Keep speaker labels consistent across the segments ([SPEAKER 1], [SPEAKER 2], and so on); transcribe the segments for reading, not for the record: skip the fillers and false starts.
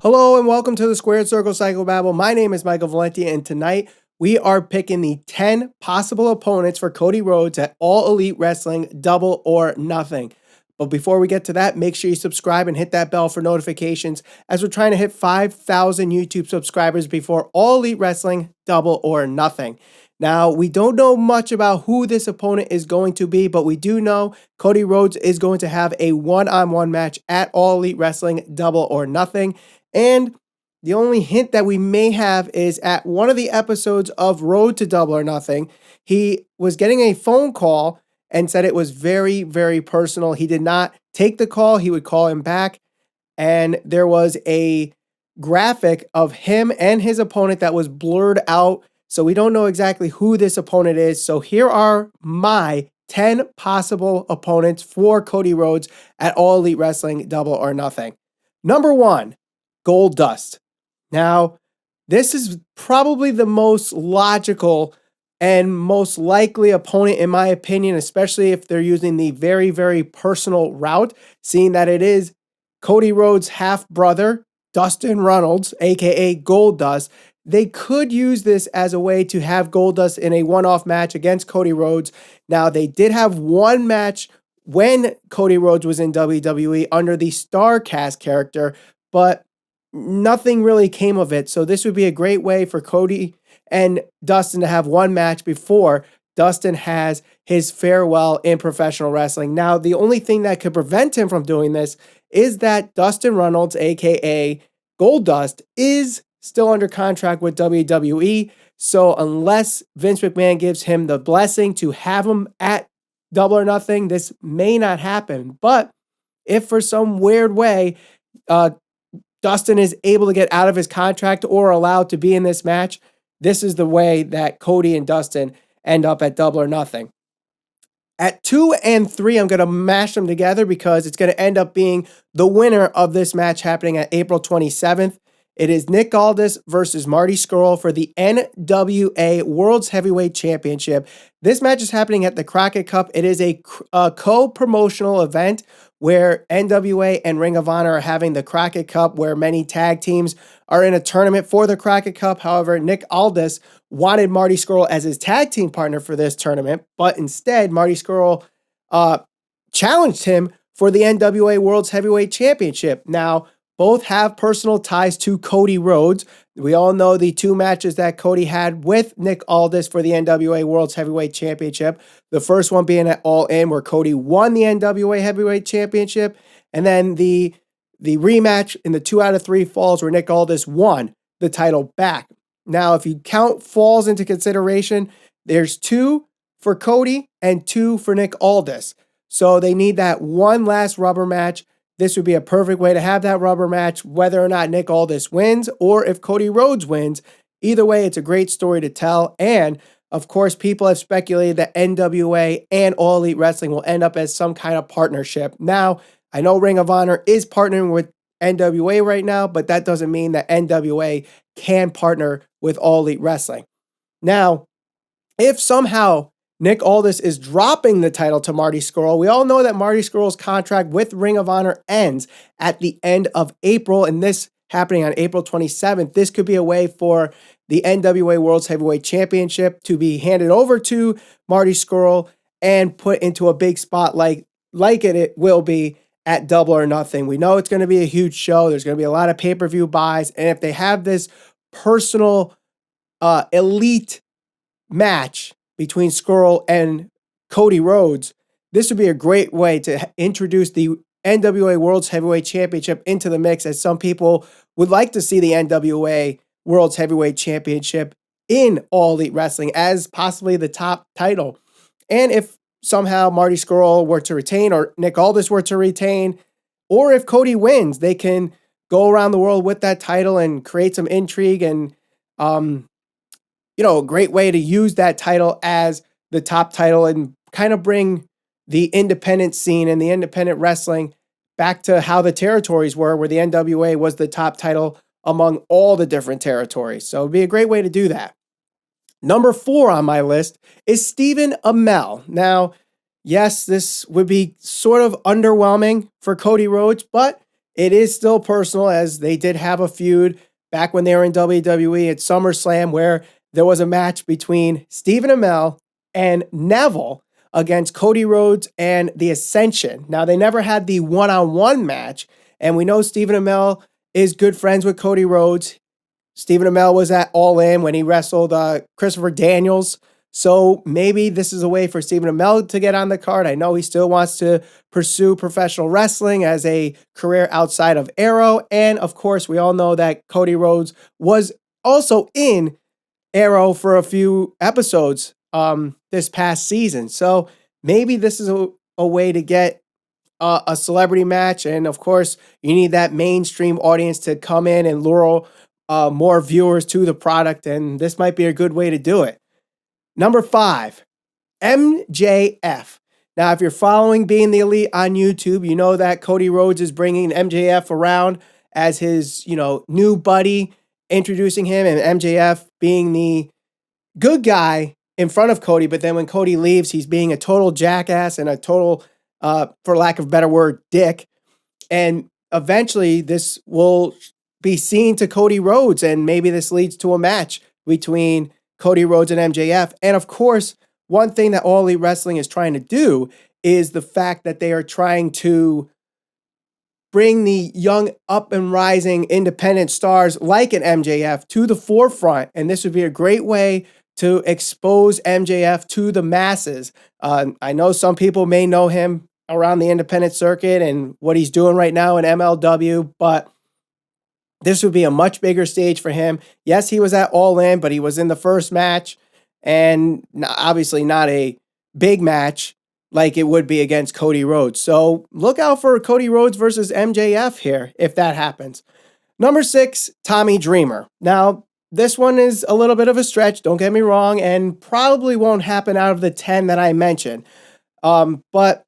[SPEAKER 1] Hello and welcome to the Squared Circle Psychobabble. My name is Michael Valenti, and tonight we are picking the 10 possible opponents for Cody Rhodes at All Elite Wrestling Double or Nothing. But before we get to that, make sure you subscribe and hit that bell for notifications as we're trying to hit 5,000 YouTube subscribers before All Elite Wrestling Double or Nothing. Now, we don't know much about who this opponent is going to be, but we do know Cody Rhodes is going to have a one-on-one match at All Elite Wrestling Double or Nothing. And the only hint that we may have is at one of the episodes of Road to Double or Nothing, he was getting a phone call and said it was very, very personal. He did not take the call. He would call him back. And there was a graphic of him and his opponent that was blurred out. So we don't know exactly who this opponent is. So here are my 10 possible opponents for Cody Rhodes at All Elite Wrestling Double or Nothing. Number 1. Goldust. Now, this is probably the most logical and most likely opponent in my opinion, especially if they're using the very, very personal route, seeing that it is Cody Rhodes' half-brother, Dustin Reynolds, aka Goldust. They could use this as a way to have Goldust in a one-off match against Cody Rhodes. Now, they did have one match when Cody Rhodes was in WWE under the StarCast character, but nothing really came of it. So this would be a great way for Cody and Dustin to have one match before Dustin has his farewell in professional wrestling. Now, the only thing that could prevent him from doing this is that Dustin Reynolds, aka Goldust, is still under contract with WWE. So unless Vince McMahon gives him the blessing to have him at Double or Nothing, this may not happen. But if for some weird way, Dustin is able to get out of his contract or allowed to be in this match, this is the way that Cody and Dustin end up at Double or Nothing. At 2 and 3, I'm going to mash them together because it's going to end up being the winner of this match happening at April 27th. It is Nick Aldous versus Marty Squirrel for the NWA World's Heavyweight Championship. This match is happening at the Crockett Cup. It is a co-promotional event where NWA and Ring of Honor are having the Crockett Cup, where many tag teams are in a tournament for the Crockett Cup. However, Nick Aldous wanted Marty Squirrel as his tag team partner for this tournament, but instead, Marty Squirrel challenged him for the NWA World's Heavyweight Championship. Now, both have personal ties to Cody Rhodes. We all know the two matches that Cody had with Nick Aldis for the NWA World's Heavyweight Championship. The first one being at All In, where Cody won the NWA Heavyweight Championship. And then the rematch in the 2 out of 3 falls where Nick Aldis won the title back. Now, if you count falls into consideration, there's 2 for Cody and 2 for Nick Aldis. So they need that one last rubber match. This would be a perfect way to have that rubber match, whether or not Nick Aldis wins or if Cody Rhodes wins. Either way, it's a great story to tell. And of course, people have speculated that NWA and All Elite Wrestling will end up as some kind of partnership. Now, I know Ring of Honor is partnering with NWA right now, but that doesn't mean that NWA can partner with All Elite Wrestling. Now, if somehow Nick Aldis is dropping the title to Marty Squirrel, we all know that Marty Squirrel's contract with Ring of Honor ends at the end of April, and this happening on April 27th. This could be a way for the NWA World's Heavyweight Championship to be handed over to Marty Squirrel and put into a big spot like it will be at Double or Nothing. We know it's going to be a huge show. There's going to be a lot of pay-per-view buys, and if they have this personal elite match between Squirrel and Cody Rhodes, this would be a great way to introduce the NWA World's Heavyweight Championship into the mix, as some people would like to see the NWA World's Heavyweight Championship in All Elite Wrestling as possibly the top title. And if somehow Marty Squirrel were to retain, or Nick Aldis were to retain, or if Cody wins, they can go around the world with that title and create some intrigue and a great way to use that title as the top title and kind of bring the independent scene and the independent wrestling back to how the territories were, where the NWA was the top title among all the different territories. So it'd be a great way to do that. Number 4 on my list is Stephen Amell. Now, yes, this would be sort of underwhelming for Cody Rhodes, but it is still personal, as they did have a feud back when they were in WWE at SummerSlam, where there was a match between Stephen Amell and Neville against Cody Rhodes and the Ascension. Now, they never had the one-on-one match, and we know Stephen Amell is good friends with Cody Rhodes. Stephen Amell was at All In when he wrestled Christopher Daniels. So maybe this is a way for Stephen Amell to get on the card. I know he still wants to pursue professional wrestling as a career outside of Arrow. And of course, we all know that Cody Rhodes was also in Arrow for a few episodes this past season. So maybe this is a way to get a celebrity match. And of course, you need that mainstream audience to come in and lure more viewers to the product. And this might be a good way to do it. Number 5, MJF. Now, if you're following Being the Elite on YouTube, you know that Cody Rhodes is bringing MJF around as his, new buddy, introducing him, and MJF being the good guy in front of Cody. But then when Cody leaves, he's being a total jackass and a total, for lack of a better word, dick. And eventually this will be seen to Cody Rhodes, and maybe this leads to a match between Cody Rhodes and MJF. And of course, one thing that All Elite Wrestling is trying to do is the fact that they are trying to bring the young up and rising independent stars like an MJF to the forefront. And this would be a great way to expose MJF to the masses. I know some people may know him around the independent circuit and what he's doing right now in MLW, but this would be a much bigger stage for him. Yes, he was at All In, but he was in the first match, and obviously not a big match like it would be against Cody Rhodes. So look out for Cody Rhodes versus MJF here if that happens. Number 6, Tommy Dreamer. Now, this one is a little bit of a stretch, don't get me wrong, and probably won't happen out of the 10 that I mentioned. But,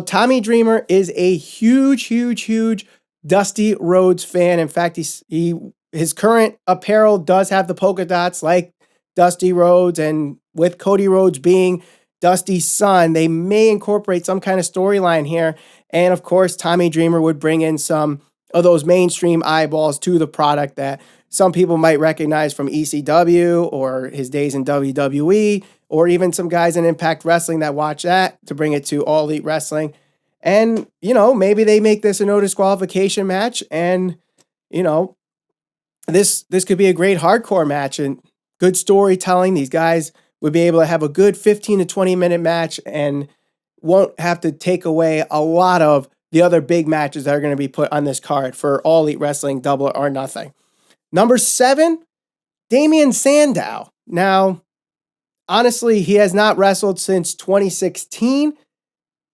[SPEAKER 1] Tommy Dreamer is a huge Dusty Rhodes fan. In fact, his current apparel does have the polka dots like Dusty Rhodes, and with Cody Rhodes being Dusty's son, they may incorporate some kind of storyline here. And of course, Tommy Dreamer would bring in some of those mainstream eyeballs to the product that some people might recognize from ECW or his days in WWE, or even some guys in Impact Wrestling that watch that to bring it to All Elite Wrestling. And, maybe they make this a no disqualification match, and, this could be a great hardcore match and good storytelling. These guys would be able to have a good 15 to 20 minute match and won't have to take away a lot of the other big matches that are going to be put on this card for All Elite Wrestling Double or Nothing. Number 7, Damien Sandow. Now, honestly, he has not wrestled since 2016.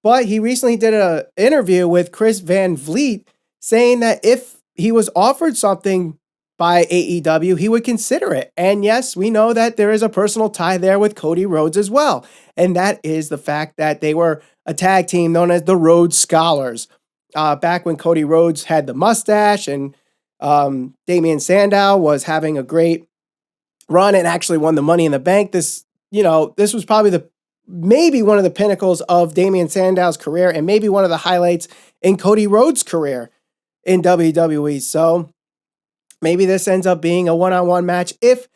[SPEAKER 1] But he recently did an interview with Chris Van Vliet saying that if he was offered something by AEW, he would consider it. And yes, we know that there is a personal tie there with Cody Rhodes as well. And that is the fact that they were a tag team known as the Rhodes Scholars. Back when Cody Rhodes had the mustache and Damien Sandow was having a great run and actually won the Money in the Bank. This was probably maybe one of the pinnacles of Damien Sandow's career, and maybe one of the highlights in Cody Rhodes' career in WWE. So maybe this ends up being a one-on-one match if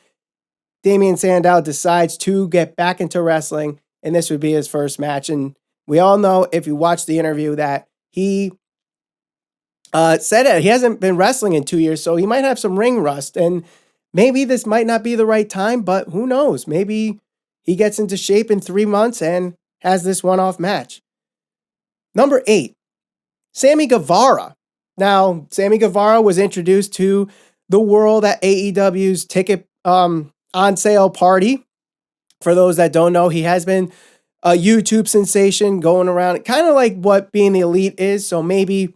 [SPEAKER 1] Damien Sandow decides to get back into wrestling, and this would be his first match. And we all know, if you watch the interview, that he said that he hasn't been wrestling in 2 years, so he might have some ring rust, and maybe this might not be the right time, but who knows? Maybe he gets into shape in 3 months and has this one-off match. Number 8, Sammy Guevara. Now, Sammy Guevara was introduced to the world at AEW's ticket on sale party. For those that don't know, he has been a YouTube sensation going around, kind of like what Being the Elite is. So maybe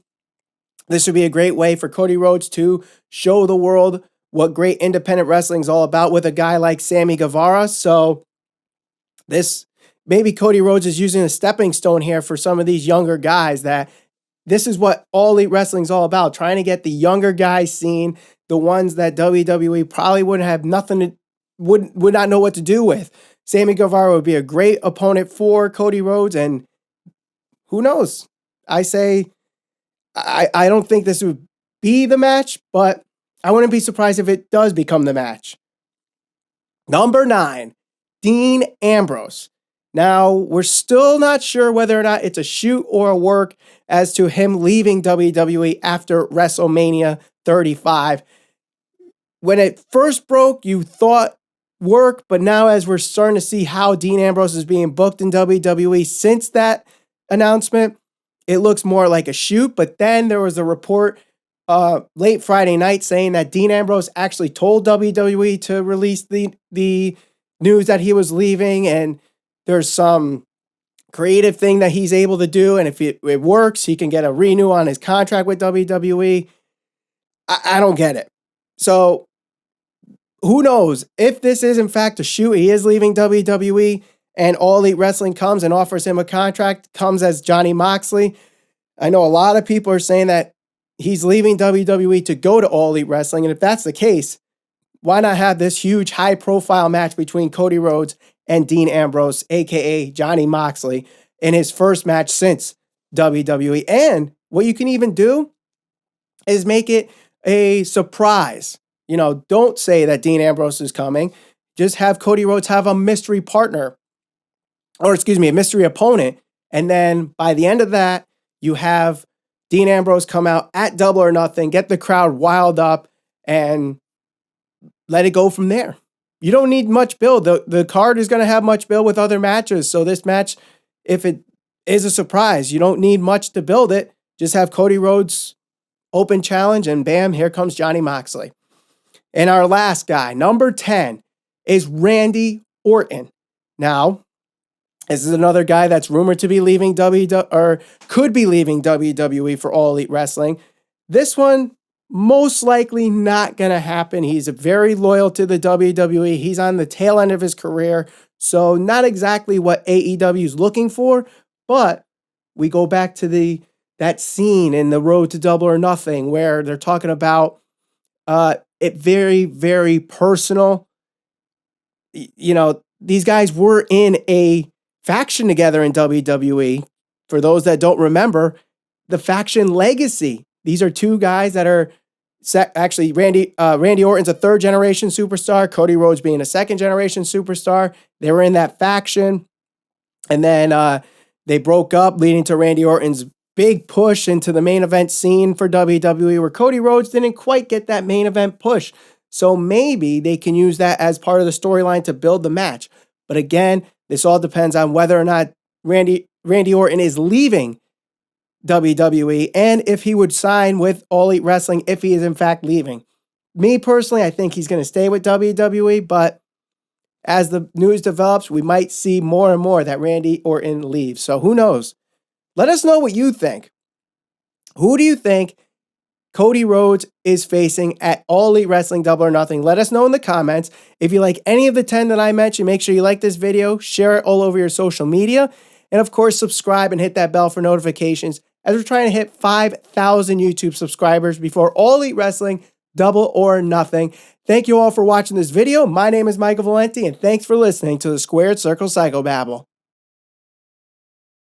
[SPEAKER 1] this would be a great way for Cody Rhodes to show the world what great independent wrestling is all about with a guy like Sammy Guevara. So maybe Cody Rhodes is using a stepping stone here for some of these younger guys, that this is what All Elite Wrestling is all about, trying to get the younger guys seen, the ones that WWE probably would not know what to do with. Sammy Guevara would be a great opponent for Cody Rhodes, and who knows? I say I don't think this would be the match, but I wouldn't be surprised if it does become the match. Number 9, Dean Ambrose. Now, we're still not sure whether or not it's a shoot or a work as to him leaving WWE after WrestleMania 35. When it first broke, you thought work, but now as we're starting to see how Dean Ambrose is being booked in WWE since that announcement, it looks more like a shoot. But then there was a report late Friday night saying that Dean Ambrose actually told WWE to release the news that he was leaving, and there's some creative thing that he's able to do, and if it works, he can get a renew on his contract with WWE. I don't get it. So who knows? If this is in fact a shoot, he is leaving WWE, and All Elite Wrestling comes and offers him a contract, comes as Johnny Moxley. I know a lot of people are saying that he's leaving WWE to go to All Elite Wrestling, and if that's the case, why not have this huge high-profile match between Cody Rhodes and Dean Ambrose, a.k.a. Johnny Moxley, in his first match since WWE? And what you can even do is make it a surprise. Don't say that Dean Ambrose is coming. Just have Cody Rhodes have a mystery partner, a mystery opponent. And then by the end of that, you have Dean Ambrose come out at Double or Nothing, get the crowd wild up, and let it go from there. You don't need much build. The card is going to have much build with other matches. So this match, if it is a surprise, you don't need much to build it. Just have Cody Rhodes open challenge, and bam, here comes Johnny Moxley. And our last guy, number 10, is Randy Orton. Now, this is another guy that's rumored to be leaving could be leaving WWE for All Elite Wrestling. This one, most likely not going to happen. He's very loyal to the WWE. He's on the tail end of his career, so not exactly what AEW is looking for, but we go back to that scene in the Road to Double or Nothing where they're talking about it very, very personal. These guys were in a faction together in WWE. For those that don't remember, the faction Legacy. These are two guys that are actually Randy Orton's a third-generation superstar, Cody Rhodes being a second-generation superstar. They were in that faction, and then they broke up, leading to Randy Orton's big push into the main event scene for WWE, where Cody Rhodes didn't quite get that main event push. So maybe they can use that as part of the storyline to build the match. But again, this all depends on whether or not Randy Orton is leaving WWE and if he would sign with All Elite Wrestling if he is in fact leaving. Me personally, I think he's going to stay with WWE, but as the news develops, we might see more and more that Randy Orton leaves. So who knows? Let us know what you think. Who do you think Cody Rhodes is facing at All Elite Wrestling Double or Nothing? Let us know in the comments. If you like any of the 10 that I mentioned, make sure you like this video, share it all over your social media, and of course, subscribe and hit that bell for notifications as we're trying to hit 5,000 YouTube subscribers before All Elite Wrestling Double or Nothing. Thank you all for watching this video. My name is Michael Valenti, and thanks for listening to the Squared Circle Psychobabble.